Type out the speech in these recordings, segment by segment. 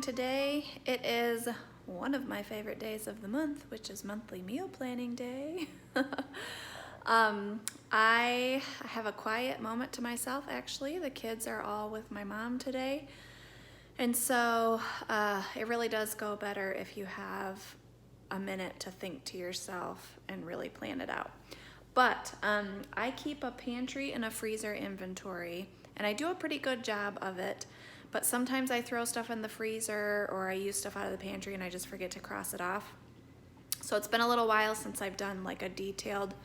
today. It is one of my favorite days of the month, which is monthly meal planning day. I have a quiet moment to myself, actually. The kids are all with my mom today. And so it really does go better if you have a minute to think to yourself and really plan it out. But I keep a pantry and a freezer inventory, and I do a pretty good job of it. But sometimes I throw stuff in the freezer or I use stuff out of the pantry and I just forget to cross it off. So it's been a little while since I've done like a detailed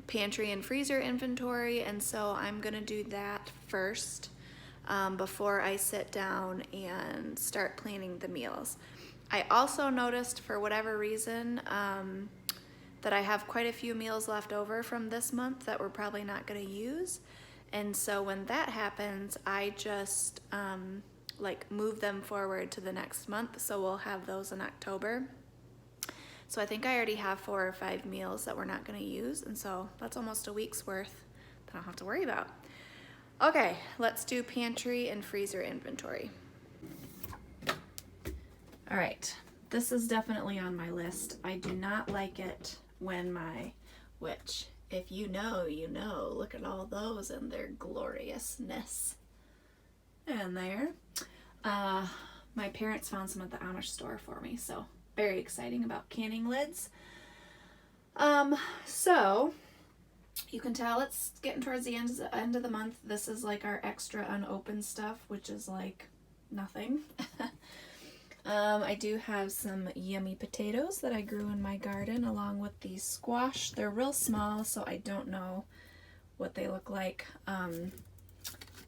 pantry and freezer inventory, and so I'm gonna do that first before I sit down and start planning the meals. I also noticed, for whatever reason, that I have quite a few meals left over from this month that we're probably not gonna use. And so when that happens, I just like move them forward to the next month, so we'll have those in October. So I think I already have 4 or 5 meals that we're not going to use, and so that's almost a week's worth that I don't have to worry about. Okay, let's do pantry and freezer inventory. All right, this is definitely on my list. I do not like it when which if you know, you know. Look at all those and their gloriousness. And there. My parents found some at the Amish store for me, so very exciting about canning lids. So you can tell it's getting towards the end of the month. This is like our extra unopened stuff, which is like nothing. I do have some yummy potatoes that I grew in my garden along with these squash. They're real small, so I don't know what they look like.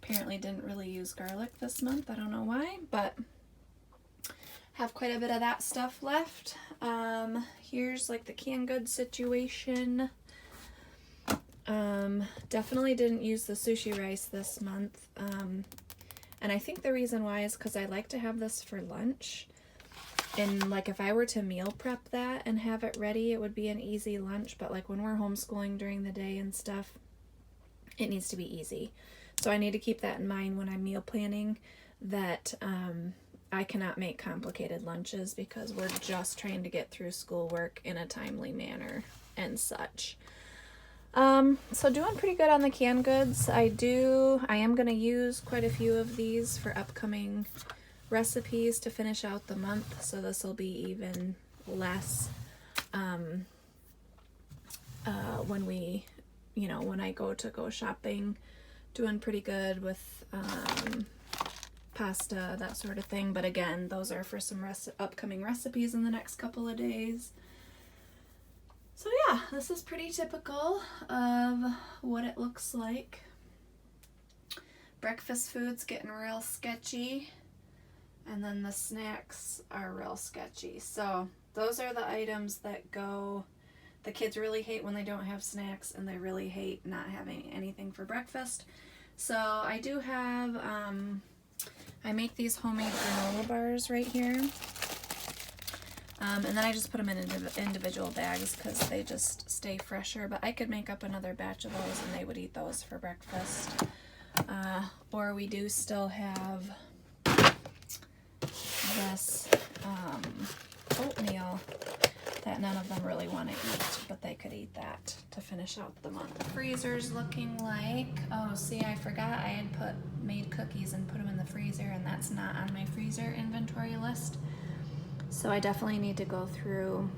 Apparently didn't really use garlic this month. I don't know why, but have quite a bit of that stuff left. Here's like the canned goods situation. Definitely didn't use the sushi rice this month. And I think the reason why is because I like to have this for lunch. And like if I were to meal prep that and have it ready, it would be an easy lunch. But like when we're homeschooling during the day and stuff, it needs to be easy. So I need to keep that in mind when I'm meal planning, that I cannot make complicated lunches because we're just trying to get through schoolwork in a timely manner and such. So doing pretty good on the canned goods. I am going to use quite a few of these for upcoming recipes to finish out the month, so this will be even less when I go shopping. Doing pretty good with pasta, that sort of thing. But again, those are for some upcoming recipes in the next couple of days. So yeah, this is pretty typical of what it looks like. Breakfast food's getting real sketchy, and then the snacks are real sketchy. So those are the items that go. The kids really hate when they don't have snacks, and they really hate not having anything for breakfast. So I do have, I make these homemade granola bars right here. And then I just put them in individual bags because they just stay fresher. But I could make up another batch of those and they would eat those for breakfast. Or we do still have this oatmeal that none of them really want to eat, but they could eat that to finish out the month. The freezer's looking like, oh, see, I forgot I had made cookies and put them in the freezer, and that's not on my freezer inventory list. So I definitely need to go through.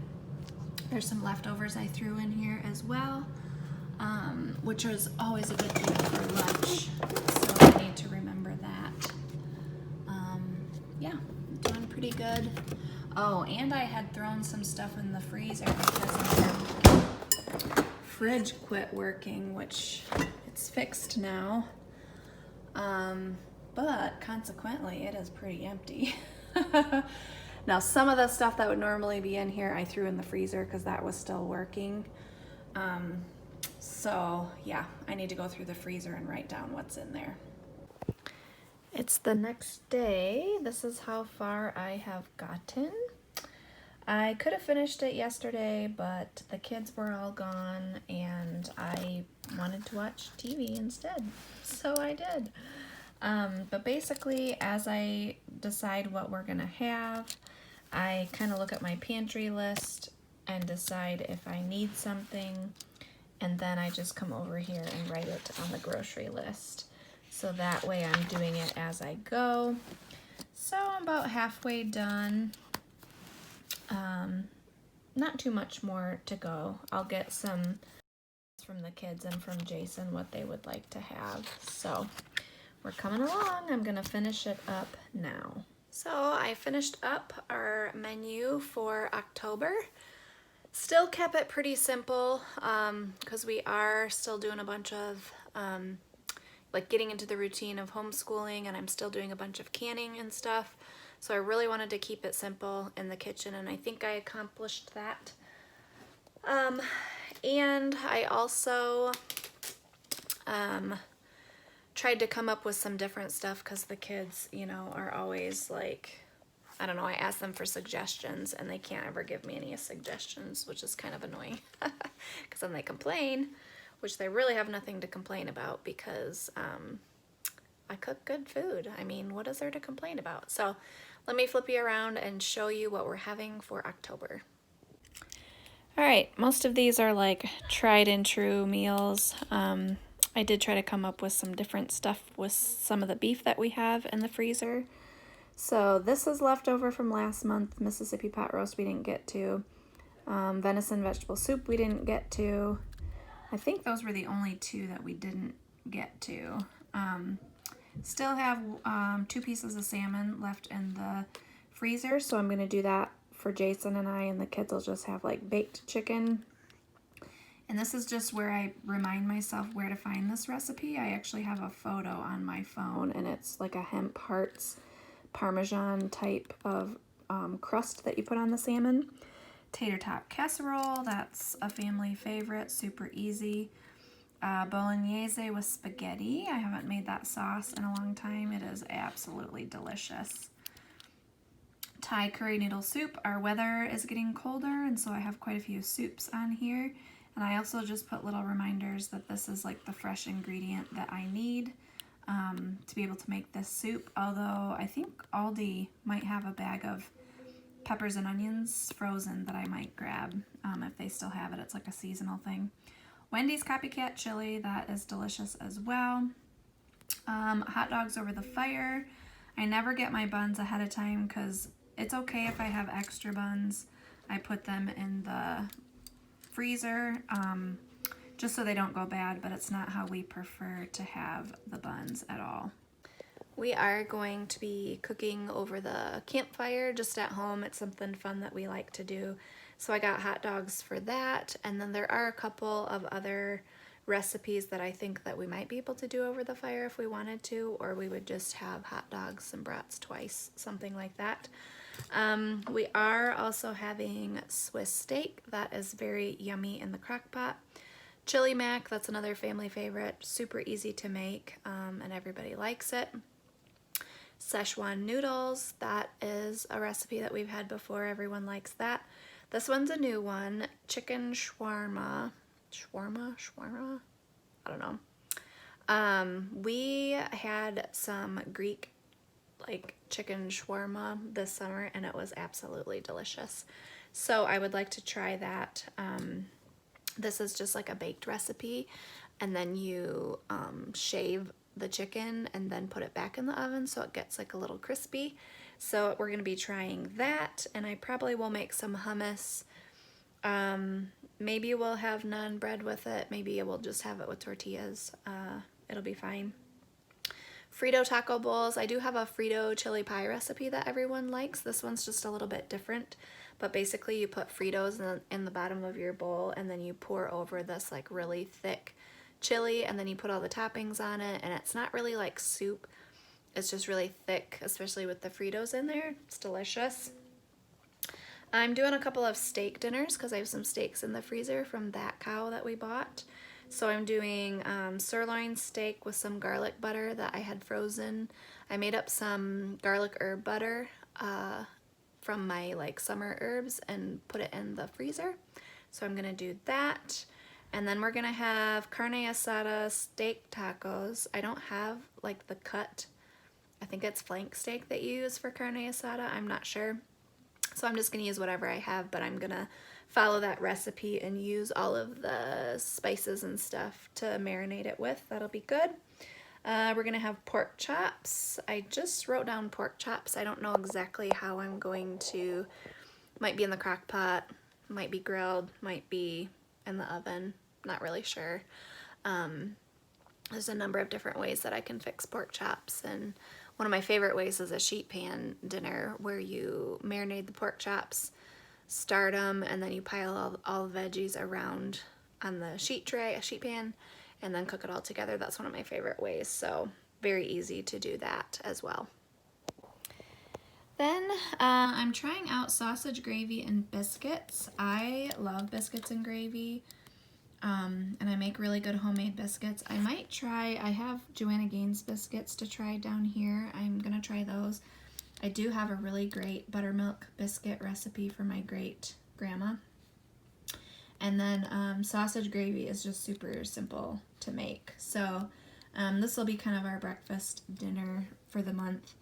There's some leftovers I threw in here as well, which is always a good thing for lunch, so I need to remember that. Yeah, doing pretty good. Oh, and I had thrown some stuff in the freezer because my fridge quit working, which it's fixed now. But consequently, it is pretty empty. Now, some of the stuff that would normally be in here, I threw in the freezer because that was still working. So yeah, I need to go through the freezer and write down what's in there. It's the next day. This is how far I have gotten. I could have finished it yesterday, but the kids were all gone and I wanted to watch TV instead, so I did. But basically, as I decide what we're gonna have. I kind of look at my pantry list and decide if I need something, and then I just come over here and write it on the grocery list. So that way I'm doing it as I go. So I'm about halfway done. Not too much more to go. I'll get some from the kids and from Jason what they would like to have. So we're coming along. I'm gonna finish it up now. So I finished up our menu for October. Still kept it pretty simple because we are still doing a bunch of like getting into the routine of homeschooling, and I'm still doing a bunch of canning and stuff. So I really wanted to keep it simple in the kitchen, and I think I accomplished that. And I also tried to come up with some different stuff because the kids, you know, are always like, I don't know, I ask them for suggestions and they can't ever give me any suggestions, which is kind of annoying because then they complain, which they really have nothing to complain about because I cook good food. I mean, what is there to complain about? So let me flip you around and show you what we're having for October. All right, most of these are like tried and true meals. I did try to come up with some different stuff with some of the beef that we have in the freezer. So this is leftover from last month. Mississippi pot roast we didn't get to. Venison vegetable soup we didn't get to. I think those were the only two that we didn't get to. Still have 2 pieces of salmon left in the freezer, so I'm gonna do that for Jason and I, and the kids will just have like baked chicken. And this is just where I remind myself where to find this recipe. I actually have a photo on my phone, and it's like a hemp hearts Parmesan type of crust that you put on the salmon. Tater tot casserole, that's a family favorite, super easy. Bolognese with spaghetti. I haven't made that sauce in a long time. It is absolutely delicious. Thai curry noodle soup. Our weather is getting colder, and so I have quite a few soups on here. And I also just put little reminders that this is like the fresh ingredient that I need to be able to make this soup. Although I think Aldi might have a bag of peppers and onions frozen that I might grab if they still have it. It's like a seasonal thing. Wendy's copycat chili, that is delicious as well. Hot dogs over the fire. I never get my buns ahead of time because it's okay if I have extra buns. I put them in the freezer just so they don't go bad, but it's not how we prefer to have the buns at all. We are going to be cooking over the campfire just at home. It's something fun that we like to do. So I got hot dogs for that, and then there are a couple of other recipes that I think that we might be able to do over the fire if we wanted to, or we would just have hot dogs and brats twice, something like that. We are also having Swiss steak. That is very yummy in the crock pot. Chili mac, that's another family favorite, super easy to make, and everybody likes it. Szechuan noodles, that is a recipe that we've had before. Everyone likes that. This one's a new one, chicken shawarma. Shawarma? I don't know. We had some Greek like chicken shawarma this summer, and it was absolutely delicious. So I would like to try that. This is just like a baked recipe, and then you shave the chicken and then put it back in the oven so it gets like a little crispy. So we're going to be trying that, and I probably will make some hummus. Maybe we'll have naan bread with it. Maybe we'll just have it with tortillas. It'll be fine. Frito taco bowls. I do have a Frito chili pie recipe that everyone likes. This one's just a little bit different, but basically you put Fritos in the bottom of your bowl, and then you pour over this like really thick chili, and then you put all the toppings on it, and it's not really like soup. It's just really thick, especially with the Fritos in there. It's delicious. I'm doing a couple of steak dinners because I have some steaks in the freezer from that cow that we bought. So I'm doing sirloin steak with some garlic butter that I had frozen. I made up some garlic herb butter from my like summer herbs and put it in the freezer. So I'm gonna do that. And then we're gonna have carne asada steak tacos. I don't have like the cut I think it's flank steak that you use for carne asada. I'm not sure. So I'm just going to use whatever I have, but I'm going to follow that recipe and use all of the spices and stuff to marinate it with. That'll be good. We're going to have pork chops. I just wrote down pork chops. I don't know exactly how I'm going to, might be in the crock pot, might be grilled, might be in the oven, not really sure. There's a number of different ways that I can fix pork chops, and one of my favorite ways is a sheet pan dinner where you marinate the pork chops, start them, and then you pile all the veggies around on the sheet pan, and then cook it all together. That's one of my favorite ways, so very easy to do that as well. Then I'm trying out sausage gravy and biscuits. I love biscuits and gravy, and I make really good homemade biscuits. I might try, I have Joanna Gaines biscuits to try down here. I'm gonna try those. I do have a really great buttermilk biscuit recipe for my great grandma. And then sausage gravy is just super simple to make. So this will be kind of our breakfast dinner for the month.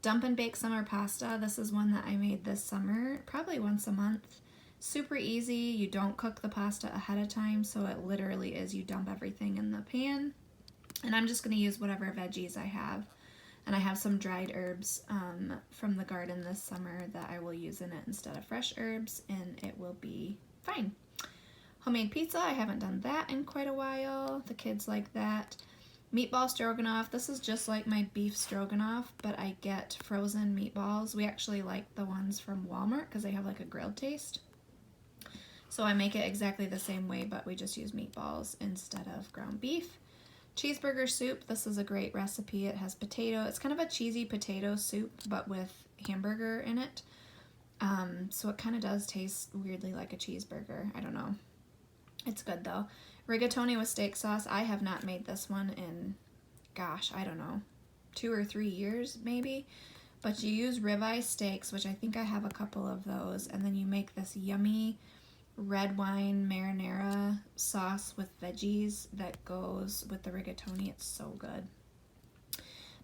Dump and bake summer pasta. This is one that I made this summer, probably once a month. Super easy. You don't cook the pasta ahead of time, so it literally is you dump everything in the pan. And I'm just going to use whatever veggies I have. And I have some dried herbs from the garden this summer that I will use in it instead of fresh herbs, and it will be fine. Homemade pizza. I haven't done that in quite a while. The kids like that. Meatball stroganoff. This is just like my beef stroganoff, but I get frozen meatballs. We actually like the ones from Walmart because they have like a grilled taste. So I make it exactly the same way, but we just use meatballs instead of ground beef. Cheeseburger soup. This is a great recipe. It has potato. It's kind of a cheesy potato soup, but with hamburger in it. So it kind of does taste weirdly like a cheeseburger. I don't know. It's good though. Rigatoni with steak sauce. I have not made this one in, gosh, I don't know, 2 or 3 years maybe. But you use ribeye steaks, which I think I have a couple of those, and then you make this yummy red wine marinara sauce with veggies that goes with the rigatoni. It's so good.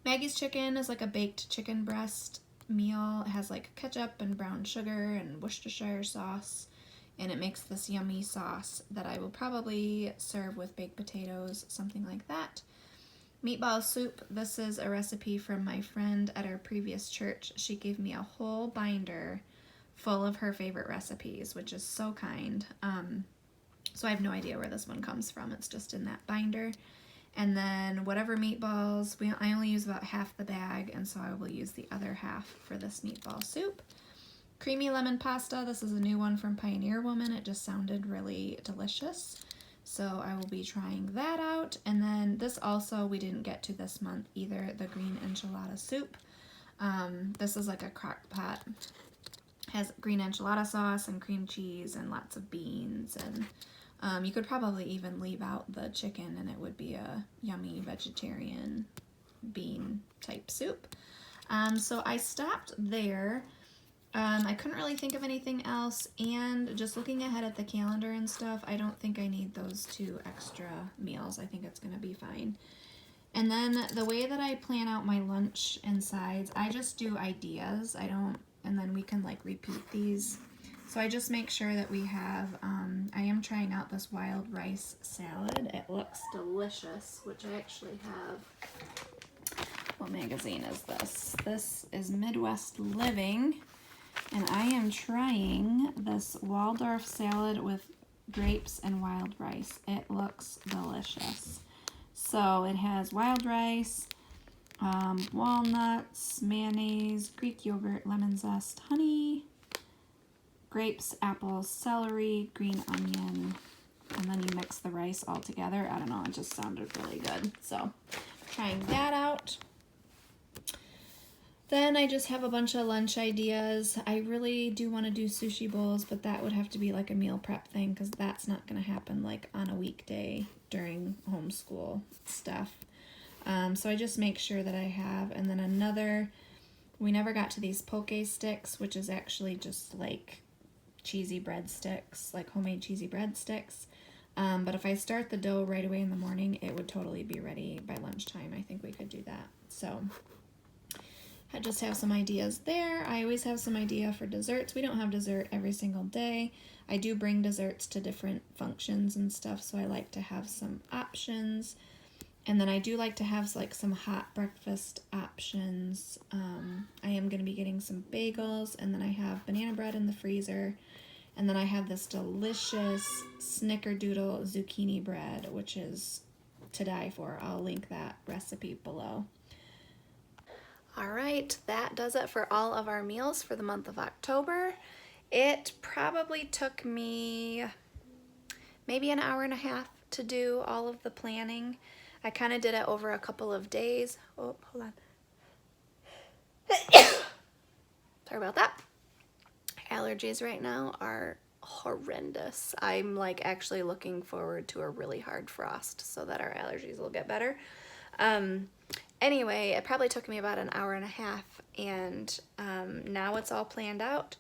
Maggie's chicken is like a baked chicken breast meal. It has like ketchup and brown sugar and Worcestershire sauce, and it makes this yummy sauce that I will probably serve with baked potatoes, something like that. Meatball soup. This is a recipe from my friend at our previous church. She gave me a whole binder full of her favorite recipes, which is so kind. So I have no idea where this one comes from. It's just in that binder. And then whatever meatballs, I only use about half the bag, and so I will use the other half for this meatball soup. Creamy lemon pasta. This is a new one from Pioneer Woman. It just sounded really delicious. So I will be trying that out. And then this also we didn't get to this month either, the green enchilada soup. This is like a crock pot. Has green enchilada sauce and cream cheese and lots of beans, and you could probably even leave out the chicken and it would be a yummy vegetarian bean type soup. So I stopped there. I couldn't really think of anything else, and just looking ahead at the calendar and stuff, I don't think I need those 2 extra meals. I think it's gonna be fine. And then the way that I plan out my lunch and sides, I just do ideas. And then we can like repeat these. So I just make sure that we have, I am trying out this wild rice salad. It looks delicious, which I actually have. What magazine is this? This is Midwest Living, and I am trying this Waldorf salad with grapes and wild rice. It looks delicious. So it has wild rice, walnuts, mayonnaise, Greek yogurt, lemon zest, honey, grapes, apples, celery, green onion, and then you mix the rice all together. I don't know, it just sounded really good. So trying that out. Then I just have a bunch of lunch ideas. I really do want to do sushi bowls, but that would have to be like a meal prep thing because that's not going to happen like on a weekday during homeschool stuff. So I just make sure that I have, and then we never got to these poke sticks, which is actually just like cheesy breadsticks, like homemade cheesy breadsticks. But if I start the dough right away in the morning, it would totally be ready by lunchtime. I think we could do that. So I just have some ideas there. I always have some idea for desserts. We don't have dessert every single day. I do bring desserts to different functions and stuff, so I like to have some options. And then I do like to have like some hot breakfast options. I am going to be getting some bagels, and then I have banana bread in the freezer. And then I have this delicious snickerdoodle zucchini bread, which is to die for. I'll link that recipe below. All right, that does it for all of our meals for the month of October. It probably took me maybe an hour and a half to do all of the planning. I kind of did it over a couple of days. Oh, hold on. Sorry about that. Allergies right now are horrendous. I'm like actually looking forward to a really hard frost so that our allergies will get better. Anyway, it probably took me about an hour and a half, and now it's all planned out.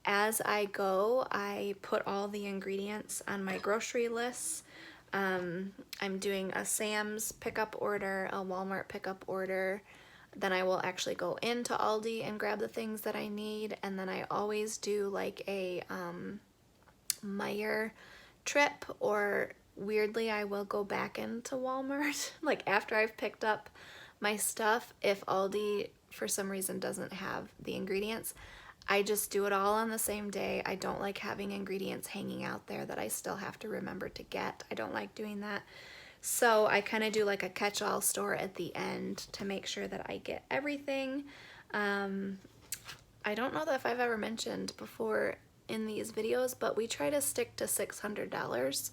As I go, I put all the ingredients on my grocery lists. I'm doing a Sam's pickup order, a Walmart pickup order. Then I will actually go into Aldi and grab the things that I need, and then I always do like a Meijer trip, or weirdly I will go back into Walmart like after I've picked up my stuff. If Aldi for some reason doesn't have the ingredients, I just do it all on the same day. I don't like having ingredients hanging out there that I still have to remember to get. I don't like doing that. So I kind of do like a catch-all store at the end to make sure that I get everything. I don't know that if I've ever mentioned before in these videos, but we try to stick to $600.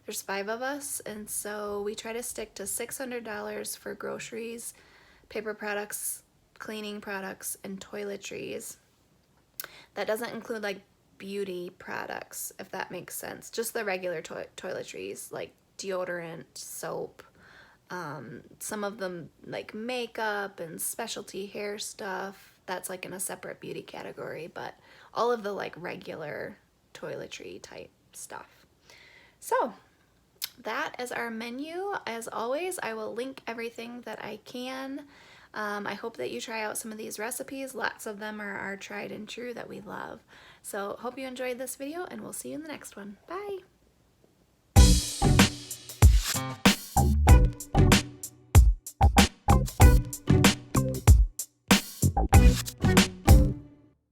There's 5 of us, and so we try to stick to $600 for groceries, paper products, cleaning products, and toiletries. That doesn't include like beauty products, if that makes sense. Just the regular toiletries, like deodorant, soap, some of them like makeup and specialty hair stuff. That's like in a separate beauty category, but all of the like regular toiletry type stuff. So that is our menu. As always, I will link everything that I can. I hope that you try out some of these recipes. Lots of them are our tried and true that we love. So hope you enjoyed this video, and we'll see you in the next one. Bye!